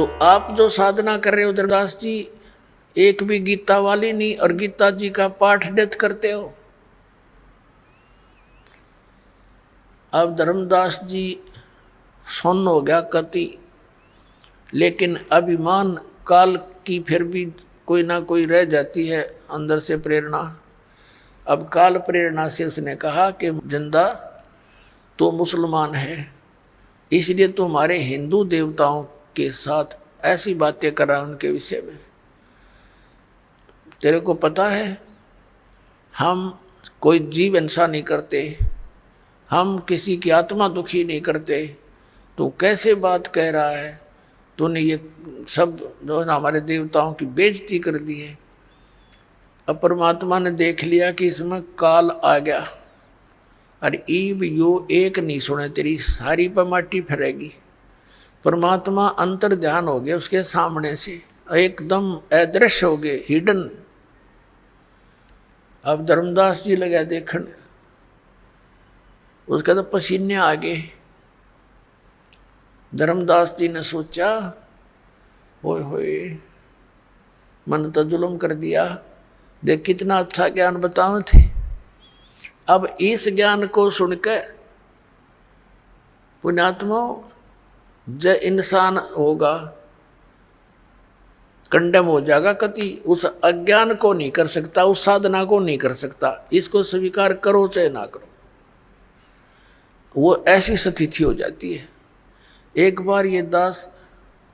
तो आप जो साधना कर रहे हो धर्मदास जी, एक भी गीता वाली नहीं और गीता जी का पाठ नित्य करते हो। अब धर्मदास जी सुन्न हो गया कति, लेकिन अभिमान काल की फिर भी कोई ना कोई रह जाती है अंदर से प्रेरणा। अब काल प्रेरणा से उसने कहा कि जिंदा तो मुसलमान है, इसलिए तुम्हारे हिंदू देवताओं के साथ ऐसी बातें कर रहा उनके विषय में। तेरे को पता है हम कोई जीव हिंसा नहीं करते, हम किसी की आत्मा दुखी नहीं करते, तू कैसे बात कह रहा है? तूने ये सब जो है ना हमारे देवताओं की बेइज्जती कर दी है। अब परमात्मा ने देख लिया कि इसमें काल आ गया, अरे ईब यो एक नहीं सुने तेरी सारी पर माटी फिरेगी। परमात्मा अंतर ध्यान हो गया उसके सामने से, एकदम अदृश्य हो गए, हिडन। अब धर्मदास जी लगा देखने, उसका तो पसीने आ गए। धर्मदास जी ने सोचा, होए होए मन तो जुल्म कर दिया, देख कितना अच्छा ज्ञान बताओ थे। अब इस ज्ञान को सुनकर पुण्यात्मा जब इंसान होगा कंडम हो जाएगा कति, उस अज्ञान को नहीं कर सकता, उस साधना को नहीं कर सकता। इसको स्वीकार करो चाहे ना करो, वो ऐसी स्थिति हो जाती है। एक बार ये दास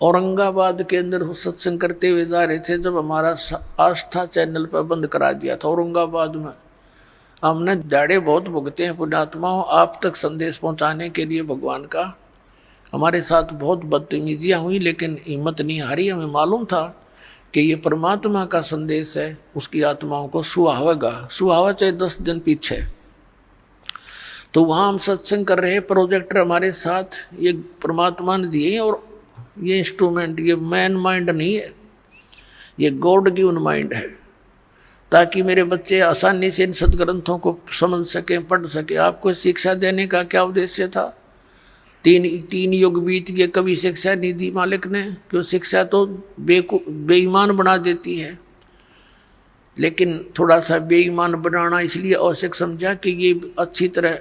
औरंगाबाद के अंदर सत्संग करते हुए जा रहे थे, जब हमारा आस्था चैनल पर बंद करा दिया था औरंगाबाद में। हमने दाड़े बहुत भुगते हैं पुण्यात्माओं आप तक संदेश पहुंचाने के लिए भगवान का। हमारे साथ बहुत बदतमीजियाँ हुई, लेकिन हिम्मत नहीं हारी। हमें मालूम था कि ये परमात्मा का संदेश है, उसकी आत्माओं को सुहावेगा, सुहावा चाहे 10 दिन पीछे। तो वहाँ हम सत्संग कर रहे, प्रोजेक्टर हमारे साथ, ये परमात्मा ने दिए हैं। और ये इंस्ट्रूमेंट ये मैन माइंड नहीं है, ये गॉड गिवन माइंड है, ताकि मेरे बच्चे आसानी से इन सदग्रंथों को समझ सकें, पढ़ सकें। आपको शिक्षा देने का क्या उद्देश्य था? तीन युग बीत गए, कभी शिक्षा नहीं दी मालिक ने, क्यों? शिक्षा तो बेईमान बना देती है, लेकिन थोड़ा सा बेईमान बनाना इसलिए आवश्यक समझा कि ये अच्छी तरह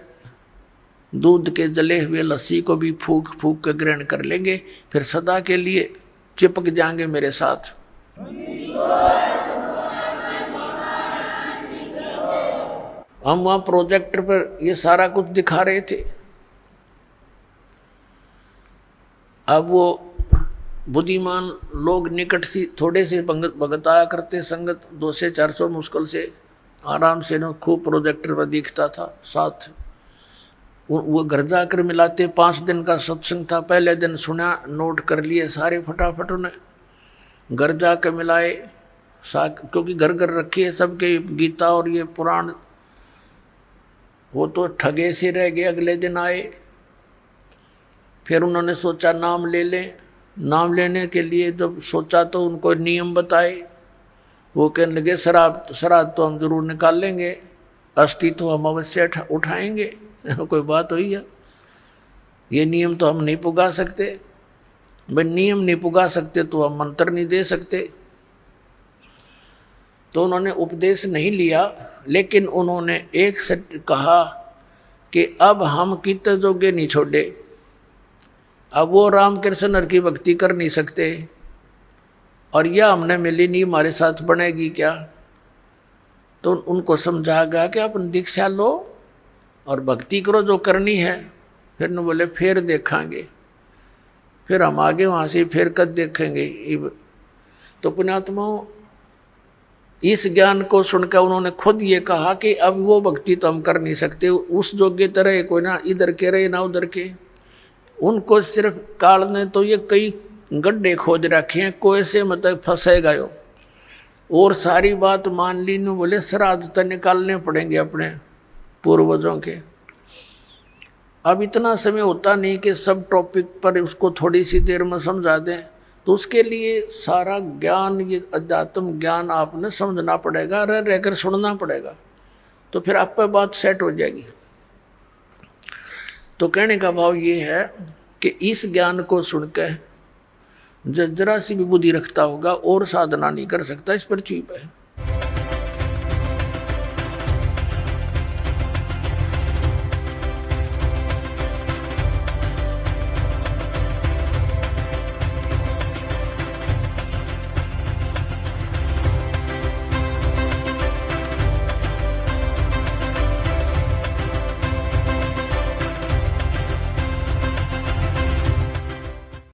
दूध के जले हुए लस्सी को भी फूक फूक कर ग्रहण कर लेंगे, फिर सदा के लिए चिपक जाएंगे मेरे साथ। हम वहाँ प्रोजेक्टर पर ये सारा कुछ दिखा रहे थे। अब वो बुद्धिमान लोग निकट सी थोड़े से भगत आया करते, संगत 200 400 मुश्किल से आराम से न खूब प्रोजेक्टर पर दिखता था। साथ वो घर जाकर मिलाते। 5 दिन का सत्संग था, पहले दिन सुना, नोट कर लिए सारे फटाफट उन्हें। घर जाकर मिलाए, क्योंकि घर घर रखी है सबके गीता और ये पुराण। वो तो ठगे से रह गए। अगले दिन आए, फिर उन्होंने सोचा नाम ले लें। नाम लेने के लिए जब सोचा तो उनको नियम बताए। वो कहने लगे शराब तो हम जरूर निकाल लेंगे, अस्थि तो हम अवश्य उठाएंगे। कोई बात हुई है? ये नियम तो हम नहीं पुगा सकते। भाई नियम नहीं पुगा सकते तो हम मंत्र नहीं दे सकते। तो उन्होंने उपदेश नहीं लिया, लेकिन उन्होंने एक से कहा कि अब हम कित जोगे नहीं छोड़े। अब वो रामकृष्ण की भक्ति कर नहीं सकते, और यह हमने मिली नहीं हमारे साथ बनेगी क्या? तो उनको समझा गया कि अपन दीक्षा लो और भक्ति करो जो करनी है। फिर न बोले फिर देखेंगे, फिर हम आगे वहाँ से फिर कद देखेंगे। तो पुण्यात्माओं इस ज्ञान को सुनकर उन्होंने खुद ये कहा कि अब वो भक्ति तो हम कर नहीं सकते, उस योग्य तरह कोई ना इधर के रहे ना उधर के। उनको सिर्फ काल ने तो ये कई गड्ढे खोज रखे हैं, कोई से मतलब फंसेगा यो। और सारी बात मान ली न बोले श्राद्ध तो निकालने पड़ेंगे अपने पूर्वजों के। अब इतना समय होता नहीं कि सब टॉपिक पर उसको थोड़ी सी देर में समझा दें, तो उसके लिए सारा ज्ञान, ये अध्यात्म ज्ञान आपने समझना पड़ेगा, रह रहकर सुनना पड़ेगा, तो फिर आप पर बात सेट हो जाएगी। तो कहने का भाव ये है कि इस ज्ञान को सुनकर जरा सी भी बुद्धि रखता होगा और साधना नहीं कर सकता इस पृथ्वी पे।